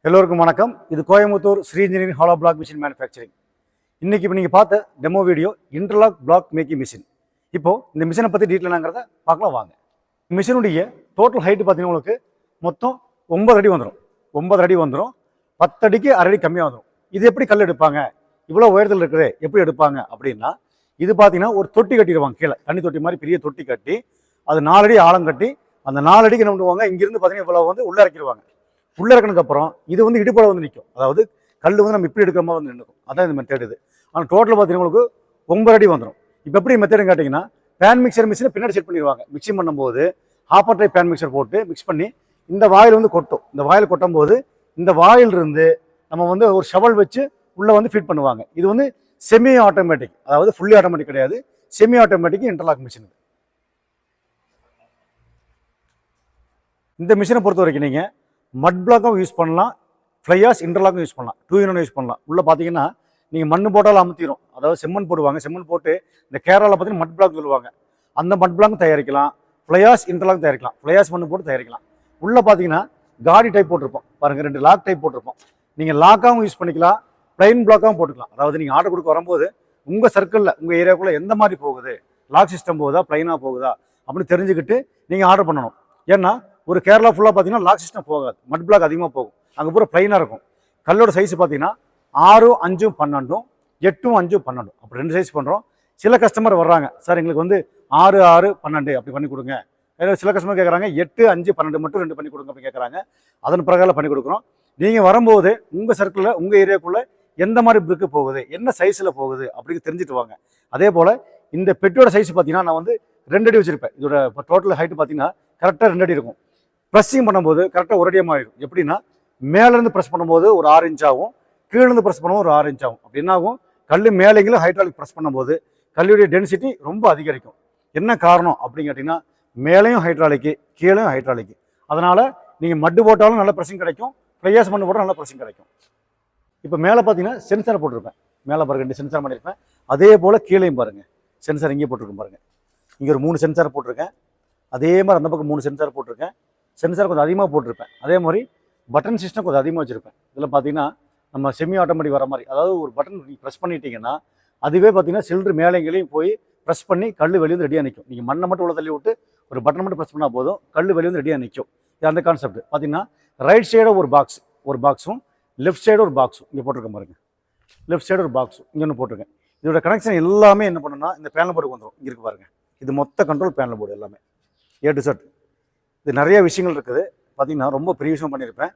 எல்லோருக்கும் வணக்கம். இது Coimbatore Sri engineering hollow block machine manufacturing. இன்னைக்கு இப்போ நீங்கள் பார்த்த demo video interlock block making machine. இப்போது இந்த மிஷினை பற்றி டீட்டெயிலாங்கிறத பார்க்கலாம் வாங்க. மிஷினுடைய டோட்டல் ஹைட்டு பார்த்தீங்கன்னா உங்களுக்கு மொத்தம் 9 அடி வந்துடும். 9 அடி வந்துடும். 10 அடிக்கு அரை அடி கம்மியாக வந்துடும். இது எப்படி கல் எடுப்பாங்க, இவ்வளோ உயரத்தில் இருக்குது எப்படி எடுப்பாங்க அப்படின்னா, இது பார்த்தீங்கன்னா ஒரு தொட்டி கட்டிடுவாங்க. கீழே தண்ணி தொட்டி மாதிரி பெரிய தொட்டி கட்டி அது 4 அடி ஆழம் கட்டி அந்த 4 அடிக்கு என்ன பண்ணுவாங்க, இங்கிருந்து பார்த்தீங்கன்னா இவ்வளோ வந்து உள்ளே இறக்கிடுவாங்க. உள்ளே இறக்கினதுக்கு அப்புறம் இது வந்து இடுப்போட வந்து நிற்கும். அதாவது கல் வந்து நம்ம இப்படி எடுக்கிற மாதிரி வந்து நிற்கும். அதான் இந்த மெத்தட். இது ஆனால் டோட்டல் பார்த்தீங்கன்னா உங்களுக்கு 9 அடி வந்துடும். இப்போ எப்படி மெத்தட்னு கேட்டிங்கன்னா, பேன் மிக்சர் மிஷினை பின்னாடி செட் பண்ணிடுவாங்க. மிக்சிங் பண்ணும்போது ஹாப்பர் டைப் பேன் மிக்சர் போட்டு மிக்ஸ் பண்ணி இந்த வாயில் வந்து கொட்டும். இந்த வாயில் கொட்டும் போது இந்த வாயிலிருந்து நம்ம வந்து ஒரு ஷவல் வச்சு உள்ளே வந்து ஃபிட் பண்ணுவாங்க. இது வந்து செமி ஆட்டோமேட்டிக், அதாவது ஃபுல்லி ஆட்டோமேட்டிக் கிடையாது, செமி ஆட்டோமேட்டிக் இன்டர்லாக் மிஷின். இந்த மிஷினை பொறுத்த வரைக்கும் நீங்கள் மட் பிளாக்கும் யூஸ் பண்ணலாம், ஃப்ளையாஸ் இன்டர்லாக்கும் யூஸ் பண்ணலாம், 2 in 1 யூஸ் பண்ணலாம். உள்ளே பார்த்தீங்கன்னா நீங்கள் மண் போட்டாலும் அமுத்திடும். அதாவது செம்மண் போடுவாங்க. செம்மண் போட்டு இந்த கேரளாவில் பார்த்தீங்கன்னா மட் பிளாக் சொல்லுவாங்க. அந்த மட் பிளாக்கும் தயாரிக்கலாம், ஃப்ளையாஸ் இன்டர்லாக் தயாரிக்கலாம், ஃப்ளையாஸ் மண் போட்டு தயாரிக்கலாம். உள்ளே பார்த்தீங்கன்னா காடி டைப் போட்டிருப்போம் பாருங்கள், 2 லாக் டைப் போட்டிருப்போம். நீங்கள் லாக்காகவும் யூஸ் பண்ணிக்கலாம், பிளைன் பிளாக்காகவும் போட்டுக்கலாம். அதாவது நீங்கள் ஆர்டர் கொடுக்க வரும்போது உங்கள் சர்க்கிளில் உங்கள் ஏரியாவுக்குள்ளே எந்த மாதிரி போகுது, லாக் சிஸ்டம் போகுதா பிளைனாக போகுதா அப்படின்னு தெரிஞ்சுக்கிட்டு நீங்கள் ஆர்டர் பண்ணணும். ஏன்னா ஒரு கேரளா ஃபுல்லாக பார்த்தீங்கன்னா லாக் சிஸ்டம் போகாது, மட் பிளாக் அதிகமாக போகும். அங்கே பூரா பிளைனாக இருக்கும். கல்லோட சைஸ் பார்த்தீங்கன்னா 6, 5, 12, 8, 5, 12 அப்படி 2 சைஸ் பண்ணுறோம். சில கஸ்டமர் வர்றாங்க, சார் எங்களுக்கு வந்து 6, 6, 12 அப்படி பண்ணி கொடுங்க. சில கஸ்டமர் கேட்குறாங்க 8, 5, 12 மட்டும் 2 பண்ணி கொடுங்க அப்படி கேட்குறாங்க. அதன் பிரகாரம் பண்ணி கொடுக்குறோம். நீங்கள் வரும்போது உங்கள் சர்க்கிளில் உங்கள் ஏரியாவுக்குள்ளே எந்த மாதிரி பிரிக்கு போகுது, என்ன சைஸில் போகுது அப்படின்னு தெரிஞ்சுட்டு வாங்க. அதே போல் இந்த பெட்டோட சைஸ் பார்த்தீங்கன்னா நான் வந்து 2 அடி வச்சுருப்பேன். இதோட டோட்டல் ஹைட்டு பார்த்தீங்கன்னா கரெக்டாக 2 அடி இருக்கும். ப்ரெஸ்ஸிங் பண்ணும்போது கரெக்டாக ஒரு அடியாக மாறிடும். எப்படின்னா மேலேருந்து ப்ரெஸ் பண்ணும்போது ஒரு 6 inch ஆகும், கீழேருந்து ப்ரெஸ் பண்ணும்போது ஒரு 6 inch ஆகும். அப்படி என்ன ஆகும், கல் மேலேங்களும் ஹைட்ராலிக் ப்ரெஸ் பண்ணும்போது கல்லுடைய டென்சிட்டி ரொம்ப அதிகரிக்கும். என்ன காரணம் அப்படின்னு கேட்டிங்கன்னா, மேலேயும் ஹைட்ராலிக்கு கீழேயும் ஹைட்ராலிக்கு. அதனால் நீங்கள் மட்டு போட்டாலும் நல்ல ப்ரெஸ்ஸிங் கிடைக்கும், ஃப்ளையாஸ் மண்ணு போட்டாலும் நல்ல ப்ரெஸ்ஸிங் கிடைக்கும். இப்போ மேலே பார்த்தீங்கன்னா சென்சார் போட்டிருப்பேன். மேலே பாருங்கள் 2 சென்சார் பண்ணியிருப்பேன். அதே போல் கீழேயும் பாருங்கள் சென்சார் இங்கே போட்டிருக்கேன் பாருங்கள். இங்கே ஒரு 3 சென்சார் போட்டிருக்கேன். அதே மாதிரி அந்த பக்கம் 3 சென்சார் போட்டிருக்கேன். சென்சார் கொஞ்சம் அதிகமாக போட்டிருப்பேன். அதே மாதிரி பட்டன் சிஸ்டம் கொஞ்சம் அதிகமாக வச்சுருப்பேன். இதில் பார்த்தீங்கன்னா நம்ம செமி ஆட்டோமேட்டிக் வர மாதிரி, அதாவது ஒரு பட்டன் ப்ரெஸ் பண்ணிட்டீங்கன்னா அதுவே பார்த்தீங்கன்னா சில்ட்ரு மேலேங்களையும் போய் ப்ரெஸ் பண்ணி கல் வெளியே வந்து ரெடியாக நிற்கும். நீங்கள் மண்ணை மட்டும் உள்ள தள்ளி விட்டு ஒரு பட்டன் மட்டும் ப்ரெஸ் பண்ணால் போதும், கல் வெளியே வந்து ரெடியாக நிற்கும். இது அந்த கான்செப்ட். பார்த்தீங்கன்னா ரைட் சைடாக ஒரு பாக்ஸும் லெஃப்ட் சைடு ஒரு பாக்ஸும் இங்கே போட்டிருக்கேன் பாருங்கள். லெஃப்ட் சைடு ஒரு பாக்ஸும் இங்கே ஒன்று போட்டிருக்கேன். இதோட கனெக்ஷன் எல்லாமே என்ன பண்ணுன்னா இந்த பேனல் போர்டுக்கு வந்துடும். இங்கே இருக்கு பாருங்கள், இது மொத்த கண்ட்ரோல் பேனல் போர்டு எல்லாமே A to Z. இது நிறைய விஷயங்கள் இருக்குது. பார்த்தீங்கன்னா ரொம்ப பெரிய விஷயம் பண்ணியிருப்பேன்.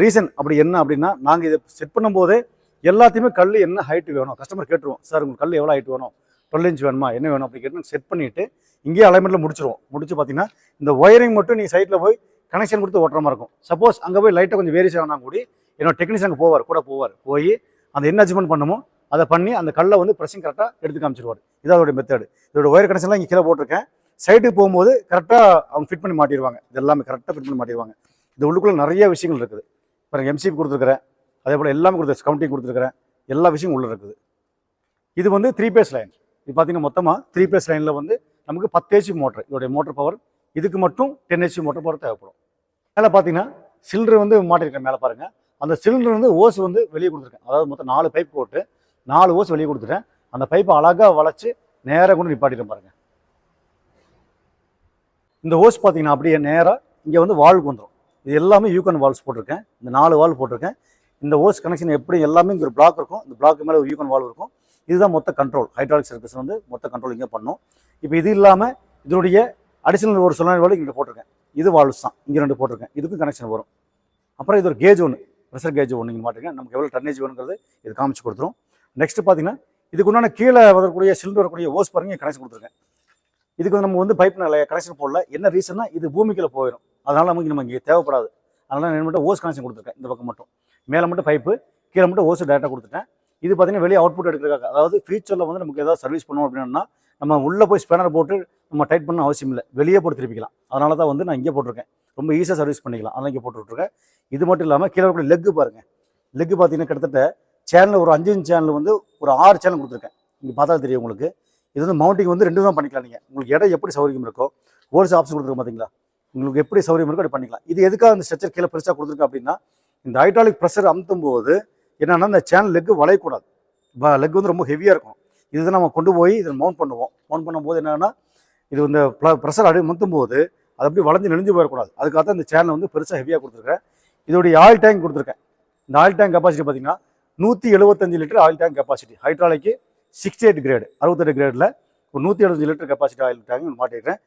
ரீசன் அப்படி என்ன அப்படின்னா, நாங்கள் இதை செட் பண்ணும்போதே எல்லாத்தையுமே கல் என்ன ஹைட் வேணும் கஸ்டமர் கேட்டுருவோம். சார் உங்களுக்கு கல் எவ்வளோ ஹைட் வேணும், 12 inch வேணுமா, என்ன வேணும் அப்படி கேட்டு செட் பண்ணிவிட்டு இங்கேயே அலைன்மெண்ட்டில் முடிச்சிருவோம். முடிச்சு பார்த்தீங்கன்னா இந்த ஒயரிங் மட்டும் நீங்கள் சைட்டில் போய் கனெக்ஷன் கொடுத்து ஓட்டுற மாதிரி இருக்கும். சப்போஸ் அங்கே போய் லைட்டாக கொஞ்சம் வேரியேஷன் ஆனால் கூடி என்னோட டெக்னீஷியன் அங்கே போய் அந்த என்ன அட்ஜஸ்ட்மெண்ட் பண்ணுமோ அதை பண்ணி அந்த கல்லை வந்து ப்ரெஸ்ஸிங் கரெக்டாக எடுத்து காமிச்சிருவார். இதான் அதோட மெத்தடு. இதோட ஒயர் கனெக்ஷன்லாம் இங்கே கீழே போட்டிருக்கேன். சைட்டுக்கு போகும்போது கரெக்டாக அவங்க ஃபிட் பண்ணி மாட்டிடுவாங்க. இது எல்லாமே கரெக்டாக ஃபிட் பண்ணி மாட்டிடுவாங்க. இது உள்ளுக்குள்ளே நிறைய விஷயங்கள் இருக்குது. பாருங்கள், MCB கொடுத்துருக்குறேன், அதே போல் எல்லாமே கவுண்டிங் கொடுத்துருக்குறேன், எல்லா விஷயமும் உள்ளே இருக்குது. இது வந்து 3 phase லைன். இது பார்த்தீங்கன்னா மொத்தமாக 3 phase லைனில் வந்து நமக்கு 10 HP மோட்டர். இதோடைய மோட்டர் பவர் இதுக்கு மட்டும் 10 HP மோட்டர் பவர் தேவைப்படும். மேலே பார்த்தீங்கன்னா சிலிண்டர் வந்து மாட்டிருக்கேன். மேலே பாருங்கள், அந்த சிலிண்டர் வந்து ஓஸ் வந்து வெளியே கொடுத்துருக்கேன். அதாவது மொத்தம் 4 பைப் போட்டு 4 ஓஸ் வெளியே கொடுத்துட்டேன். அந்த பைப்பை அழகாக வளைச்சி நேராக கொண்டு நிப்பாட்டிட்டேன் பாருங்கள். இந்த ஹோஸ் பார்த்தீங்கன்னா அப்படியே நேராக இங்கே வந்து வால்வுக்கு வந்துடும். இது எல்லாமே யூகன் வால்வ்ஸ் போட்டிருக்கேன். இந்த 4 வால்வ் போட்டிருக்கேன். இந்த ஹோஸ் கனெக்ஷன் எப்படி எல்லாமே இங்கே ஒரு பிளாக் இருக்கும். இந்த பிளாக்கு மேலே ஒரு யூகன் வால்வ் இருக்கும். இதுதான் மொத்த கண்ட்ரோல். ஹைட்ராலிக் சர்வீஸ் வந்து மொத்த கண்ட்ரோல் இங்கே பண்ணும். இப்போ இது இல்லாமல் இதனுடைய அடிஷனல் ஒரு சொல்லான வால்வு இங்கே போட்டிருக்கேன். இது வால்வ்ஸ் தான், இங்கே 2 போட்டிருக்கேன். இதுக்கும் கனெக்ஷன் வரும். அப்புறம் இது ஒரு கேஜ் ஒன்று, ப்ரெஷர் கேஜ் ஒன்று இங்கே மாட்டிருக்கேன். நமக்கு எவ்வளோ டன்னேஜ் வேணுங்கிறது இது காமிச்சு கொடுத்துரும். நெக்ஸ்ட் பார்த்தீங்கன்னா இதுக்கு உண்டான கீழே வரக்கூடிய சிலிண்டர் வரக்கூடிய ஹோஸ் பாருங்க கனெக்ஷன் கொடுத்துருக்கேன். இதுக்கு நம்ம வந்து பைப் கனெக்ஷன் போடல. என்ன ரீசன்னா இது பூமிக்குள்ள போயிடும். அதனால நம்ம இங்கே தேவைப்படாது. அதனால நான் மட்டும் ஹோஸ் கனெக்ஷன் கொடுத்துருக்கேன். இந்த பக்கம் மட்டும் மேலே மட்டும் பைப்பு, கீழே மட்டும் ஹோஸ் டேரெக்டாக கொடுத்துட்டேன். இது பார்த்தீங்கன்னா வெளியே அவுட்புட் எடுக்கிறதுக்காக. அதாவது ஃபியூச்சரில் வந்து நமக்கு ஏதாவது சர்வீஸ் பண்ணணும் அப்படின்னா நம்ம உள்ளே போய் ஸ்பேனர் போட்டு நம்ம டைட் பண்ண அவசியம் இல்லை, வெளியே போட்டு திருப்பிக்கலாம். அதனால தான் வந்து நான் இங்கே போட்டிருக்கேன். ரொம்ப ஈஸியாக சர்வீஸ் பண்ணிக்கலாம், அதனால் இங்கே போட்டு விட்ருக்கேன். இது மட்டும் இல்லாமல் கீழே கூட லெக்கு பாருங்கள். லெக்கு பார்த்தீங்கன்னா கிட்டத்தட்ட சேனல் ஒரு 5 inch சேனல் வந்து ஒரு 6 சேனல் கொடுத்துருக்கேன். இங்கே பார்த்தா தெரியும் உங்களுக்கு. இது வந்து மவுண்டிங் வந்து 2 தான் பண்ணிக்கலாம். நீங்கள் உங்களுக்கு இடம் எப்படி சௌகரியம் இருக்கோ, ஹோல்ஸ் ஆப்ஷன் கொடுத்துருக்கோம் பார்த்தீங்களா, உங்களுக்கு எப்படி சௌகரியம் இருக்கோ அப்படி பண்ணிக்கலாம். இது எதுக்காக இந்த ஸ்ட்ரக்சர் கீழே பெருசாக கொடுத்துருக்கேன் அப்படின்னா, இந்த ஹைட்ராலிக் ப்ரெஷர் அமுத்தும் போது என்னன்னா இந்த சேனல் லெக்கு வளையக்கூடாது. லெக் வந்து ரொம்ப ஹெவியாக இருக்கும். இதுதான் நம்ம கொண்டு போய் இதை மவுண்ட் பண்ணுவோம். மவுண்ட் பண்ணும்போது என்னன்னா இது இந்த ப்ரெஷர் அமுத்தும் போது அது அப்படி வளைஞ்சு நெளிஞ்சு போயிடக்கூடாது. அதுக்காக தான் இந்த சேனல் வந்து பெருசாக ஹெவியாக கொடுத்துருக்கேன். இதோடைய ஆயில் டேங்க் கொடுத்துருக்கேன். இந்த ஆயில் டேங்க் கெப்பாசிட்டி பார்த்தீங்கன்னா 175 litre oil tank capacity. Hydraulic 68 grade 68 கிரேடில் ஒரு 175 லிட்டர் கெப்பாசிட்டி ஆயில் டேங்க் மாட்டிருக்கேன்.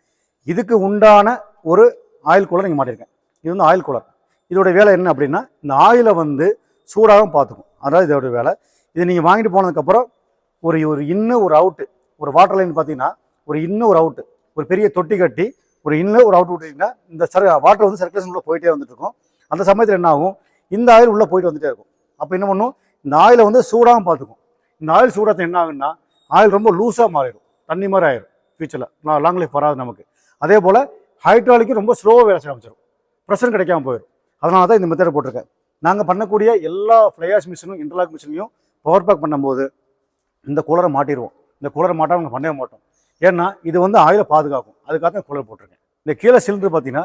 இதுக்கு உண்டான ஒரு ஆயில் கூலர் நீங்கள் மாட்டிருக்கேன். இது வந்து ஆயில் கூலர். இதோட வேலை என்ன அப்படின்னா இந்த ஆயிலை வந்து சூடாகவும் பார்த்துக்கும். அதாவது இதோட வேலை. இது நீங்கள் வாங்கிட்டு போனதுக்கப்புறம் ஒரு இன்னும் ஒரு அவுட்டு ஒரு வாட்டர் லைன் பார்த்தீங்கன்னா ஒரு இன்னும் ஒரு அவுட்டு ஒரு பெரிய தொட்டி கட்டி ஒரு இன்னும் ஒரு அவுட் விட்டிங்கன்னா இந்த வாட்டர் வந்து சர்க்குலேஷன் உள்ள போயிட்டே வந்துட்டு இருக்கும். அந்த சமயத்தில் என்ன ஆகும், இந்த ஆயில் உள்ளே போயிட்டு வந்துட்டே இருக்கும். அப்போ என்ன பண்ணும், இந்த ஆயிலை வந்து சூடாகவும் பார்த்துக்கும். இந்த ஆயில் சூடாக என்ன ஆகுன்னா ஆயில் ரொம்ப லூஸாக மாறிடும், தண்ணி மாதிரி ஆயிடும். ஃபியூச்சரில் லாங் லைஃப் வராது நமக்கு. அதே போல் ஹைட்ராலிக்கு ரொம்ப ஸ்லோவாக வேலை செய்ய ஆரம்பிச்சிடும், ப்ரெஷர் கிடைக்காம போயிடும். அதனால தான் இந்த மெத்தடை போட்டிருக்கேன். நாங்கள் பண்ணக்கூடிய எல்லா ஃப்ளையாஷ் மிஷினும் இன்டர்லாக் மிஷினையும் பவர் பேக் பண்ணும்போது இந்த கூலரை மாட்டிடுவோம். இந்த கூலரை மாட்டால் நாங்கள் பண்ணவே மாட்டோம். ஏன்னா இது வந்து ஆயிலை பாதுகாக்கும். அதுக்காக தான் கூலர் போட்டிருக்கேன். இந்த கீழே சிலிண்டர் பார்த்தீங்கன்னா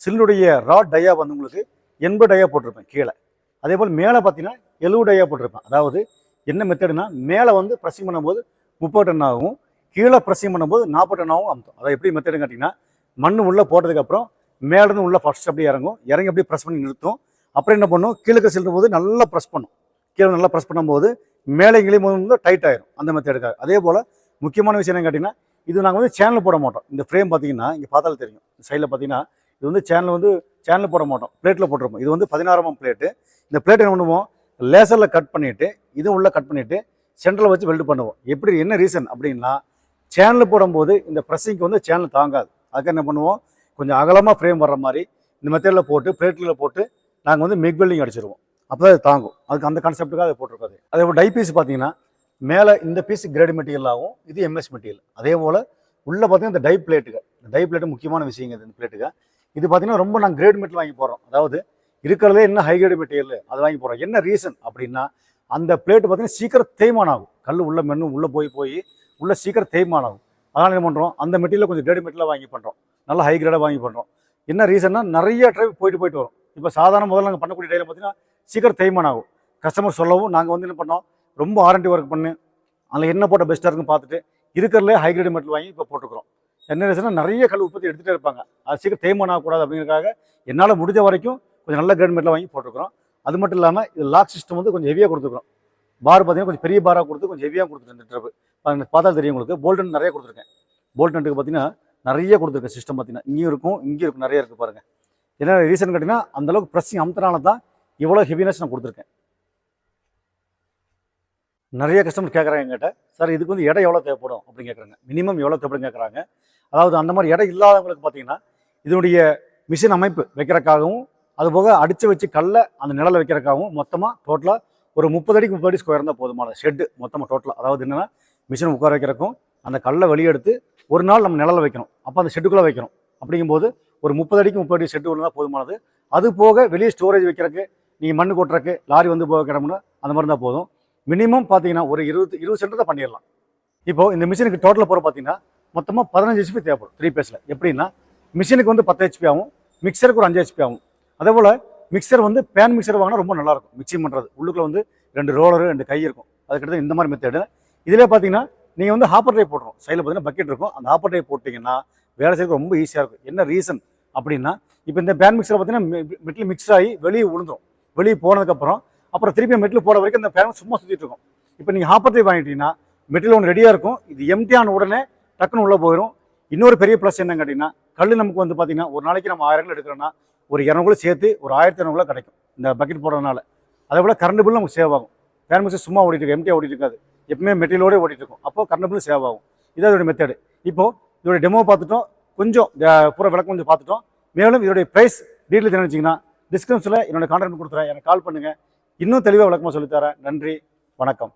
சிலிண்டருடைய ராட் டையா வந்து உங்களுக்கு 80 டையா போட்டிருப்பேன் கீழே. அதே போல் மேலே பார்த்தீங்கன்னா 70 டையா போட்டிருப்பேன். அதாவது என்ன மெத்தடுனா மேலே வந்து ப்ரெஸ்ஸிங் பண்ணும்போது 30 டன் ஆகும், கீழே ப்ரெஸ்ஸிங் பண்ணும்போது 40 டன் ஆகும் அமுத்தும். அதை எப்படி மெத்தடுன்னு கேட்டிங்கன்னா மண் உள்ளே போட்டதுக்கப்புறம் மேலேருந்து உள்ளே ஃபர்ஸ்ட் அப்படியே இறங்கி அப்படியே ப்ரெஸ் பண்ணி நிறுத்தும். அப்புறம் என்ன பண்ணும், கீழே சிலிண்டர் போது நல்லா ப்ரெஸ் பண்ணும். கீழே நல்லா ப்ரெஸ் பண்ணும்போது மேலே கிளியும் போது டைட் ஆயிரும். அந்த மெத்தடுக்காக. அதே போல் முக்கியமான விஷயம் என்ன கேட்டிங்கன்னா இது நாங்கள் வந்து சேனல் போட மாட்டோம். இந்த ஃப்ரேம் பார்த்தீங்கன்னா இங்கே பார்த்தாலும் தெரியும், சைடில் பார்த்தீங்கன்னா இது வந்து சேனல் போட மாட்டோம், பிளேட்டில் போட்டிருப்போம். இது வந்து 16mm பிளேட்டு. இந்த பிளேட் என்ன பண்ணுவோம், லேசரில் கட் பண்ணிவிட்டு இதுவும் உள்ளே கட் பண்ணிவிட்டு சென்டரில் வச்சு வெல்டு பண்ணுவோம். எப்படி என்ன ரீசன் அப்படின்னா சேனல் போடும்போது இந்த ப்ரெஸ்ஸிங்க்கு வந்து சேனல் தாங்காது. அதுக்கு என்ன பண்ணுவோம், கொஞ்சம் அகலமாக ஃப்ரேம் வர்ற மாதிரி இந்த மெத்தடில் போட்டு பிளேட்டில் போட்டு நாங்கள் வந்து மிக் வெல்டிங் அடிச்சிருவோம். அப்போ தான் அது தாங்கும். அதுக்கு அந்த கான்செப்ட்டுக்காக அதை போட்டிருக்காது. அதே போல் டை பீஸ் பார்த்தீங்கன்னா மேலே இந்த பீஸ் கிரேட் மெட்டீரியலாகவும் இது எம்எஸ் மெட்டீரியல். அதே போல் உள்ளே பார்த்தீங்கன்னா இந்த டை பிளேட்டு முக்கியமான விஷயங்க. இந்த பிளேட்டுக்கு இது பார்த்தீங்கன்னா ரொம்ப நாங்கள் கிரேட் மெட்டீரியல் வாங்கி போடுறோம். அதாவது இருக்கிறதே என்ன ஹை கிரேட் மெட்டீரியல் அது வாங்கி போடுறோம். என்ன ரீசன் அப்படின்னா அந்த பிளேட்டு பார்த்தீங்கன்னா சீக்கிரம் தேய்மானம் ஆகும். கல் உள்ள மென்னு உள்ளே போய் உள்ள சீக்கிரம் தேய்மானம் ஆகும். அதனால் என்ன பண்ணுறோம், அந்த மெட்டீரியல் கொஞ்சம் கிரேட் மெட்டீரியலாக வாங்கி பண்ணுறோம், நல்லா ஹை கிரேடாக வாங்கி பண்ணுறோம். என்ன ரீசன்னா நிறைய ட்ரைவ் போயிட்டு வரும். இப்போ சாதாரண முதல்ல நாங்கள் பண்ணக்கூடிய டைல பார்த்தீங்கன்னா சீக்கிரம் தேய்மானம் ஆகும். கஸ்டமர் சொல்லவும் நாங்கள் வந்து என்ன பண்ணோம், ரொம்ப ஆர்என்டி ஒர்க் பண்ணி அதில் என்ன போட்ட பெஸ்ட்டாக இருக்குன்னு பார்த்துட்டு இருக்கிறதுலே ஹை கிரேட் மெட்டீரியல் வாங்கி இப்போ போட்டுக்கிறோம். என்ன ரீசன்னா நிறைய கல் உற்பத்தி எடுத்துகிட்டே இருப்பாங்க, அது சீக்கிரம் தேய்மானம் ஆகக்கூடாது அப்படிங்கிறதுக்காக என்னால் முடிஞ்ச வரைக்கும் கொஞ்சம் நல்ல கிரேட் மெட்டீரியல் வாங்கி போட்டுக்கிறோம். அது மட்டும் இல்லாமல் இது லாக் சிஸ்டம் வந்து கொஞ்சம் ஹெவியாக கொடுத்துருக்கோம். பார் பார்த்தீங்கன்னா கொஞ்சம் பெரிய பாராக கொடுத்து கொஞ்சம் ஹெவியாக கொடுத்துருக்கேன். இந்த ட்ரிப்பு பார்த்தா தெரியும் உங்களுக்கு. போல்டன் நிறைய கொடுத்துருக்கேன். போல்டனுக்கு பார்த்தீங்கன்னா நிறைய கொடுத்துருக்கேன். சிஸ்டம் பார்த்தீங்கன்னா இங்கேயும் இருக்கும் நிறைய இருக்குது பாருங்கள். என்ன ரீசன் கேட்டிங்கன்னா அந்தளவுக்கு ப்ரெஸ்ஸிங் அமுத்தினால தான் இவ்வளோ ஹெவினஸ் நான் கொடுத்துருக்கேன். நிறைய கஸ்டமர் கேட்குறாங்க என்கிட்ட, சார் இதுக்கு வந்து எடை எவ்வளோ தேவைப்படும் அப்படின்னு கேட்குறாங்க. மினிமம் எவ்வளோ தேவைப்படும் கேட்குறாங்க. அதாவது அந்த மாதிரி எடை இல்லாதவங்களுக்கு பார்த்தீங்கன்னா இதனுடைய மிஷின் அமைப்பு வைக்கிறக்காகவும் அதுபோக அடித்து வச்சு கல்லை அந்த நிழலை வைக்கிறக்காகவும் மொத்தமாக டோட்டலாக ஒரு 30 அடிக்கு 30 அடி ஸ்கொயர் இருந்தால் போதுமான ஷெட்டு மொத்தமாக டோட்டலாக. அதாவது என்னென்னா மிஷினை உட்கார வைக்கிறக்கும் அந்த கல்லை வெளியெடுத்து ஒரு நாள் நம்ம நிழலை வைக்கணும், அப்போ அந்த ஷெட்டுக்குள்ளே வைக்கணும். அப்படிங்கும்போது ஒரு 30 அடிக்கு 30 அடி ஷெட்டு இருந்தால் போதுமானது. அது போக வெளியே ஸ்டோரேஜ் வைக்கிறதுக்கு நீங்கள் மண் கொட்டுறக்கு லாரி வந்து போக கிடமுன்னா அந்த மாதிரி இருந்தால் போதும். மினிமம் பார்த்தீங்கன்னா ஒரு 20 சென்டர் தான் பண்ணிடலாம். இப்போது இந்த மிஷினுக்கு டோட்டலாக போகிற பார்த்தீங்கன்னா மொத்தமாக 15 HP தேவைப்படும் 3 பேஸில். எப்படின்னா மிஷினுக்கு வந்து 10 HP ஆகும், மிக்சருக்கு ஒரு 5 HP ஆகும். அதே போல் மிக்சர் வந்து பேன் மிக்சர் வாங்கினா ரொம்ப நல்லாயிருக்கும். மிக்சிங் பண்ணுறது உள்ளுக்குள்ள வந்து 2 ரோலரு 2 கை இருக்கும். அதுக்கிட்ட இந்த மாதிரி மெத்தேடு. இதிலே பார்த்தீங்கன்னா நீங்கள் வந்து ஹாப்பர் டைப் போட்டுரும். சைடில் பார்த்தீங்கன்னா பக்கெட் இருக்கும். அந்த ஹாப்பர் டைப் போட்டிங்கன்னா வேலை செய்யறது ரொம்ப ஈஸியாக இருக்கும். என்ன ரீசன் அப்படின்னா இப்போ இந்த பேன் மிக்சரை பார்த்தீங்கன்னா மெட்டில் மிக்ஸ் ஆகி வெளியே விழுந்துடும். வெளியே போனதுக்கப்புறம் அப்புறம் திருப்பி மெட்டில் போட வரைக்கும் அந்த பேன் சும்மா சுற்றிட்டு இருக்கும். இப்போ நீங்கள் ஹாப்பர் டைப் வாங்கிட்டீங்கன்னா மெட்டில் ஒன்று ரெடியாக இருக்கும். இது எம்டியான உடனே டக்குன்னு உள்ளே போயிடும். இன்னொரு பெரிய ப்ளஸ் என்னன்னு கேட்டிங்கன்னா கல் நமக்கு வந்து பார்த்தீங்கன்னா ஒரு நாளைக்கு நம்ம 1000 எடுக்கிறோன்னா ஒரு 200 சேர்த்து ஒரு 1200 கிடைக்கும் இந்த பக்கெட் போடுறதுனால. அதே போல் கரண்ட் பில் நமக்கு சேவ் ஆகும். பேன் மிக்சர் சும்மா ஓடிட்டு இருக்கும், எம்டியாக ஓடிட்டு இருக்காது, எப்பவுமே மெட்டீரியலோடு ஓடிட்டு இருக்கும். அப்போ கரண்ட் பில் சேவ் ஆகும். இதான் இதோட மெத்தேடு. இப்போது இதோட டெமோ பார்த்துட்டோம், கொஞ்சம் பூரா விளக்கம் கொஞ்சம் பார்த்துட்டோம். மேலும் இதோடைய ப்ரைஸ் டீட்டெயில் தெரிஞ்சிங்கன்னா டிஸ்கிரிப்ஷனில் என்னோட கான்டாக்ட் கொடுத்துறேன், எனக்கு கால் பண்ணுங்கள். இன்னும் தெளிவாக விளக்கமாக சொல்லித்தரேன். நன்றி, வணக்கம்.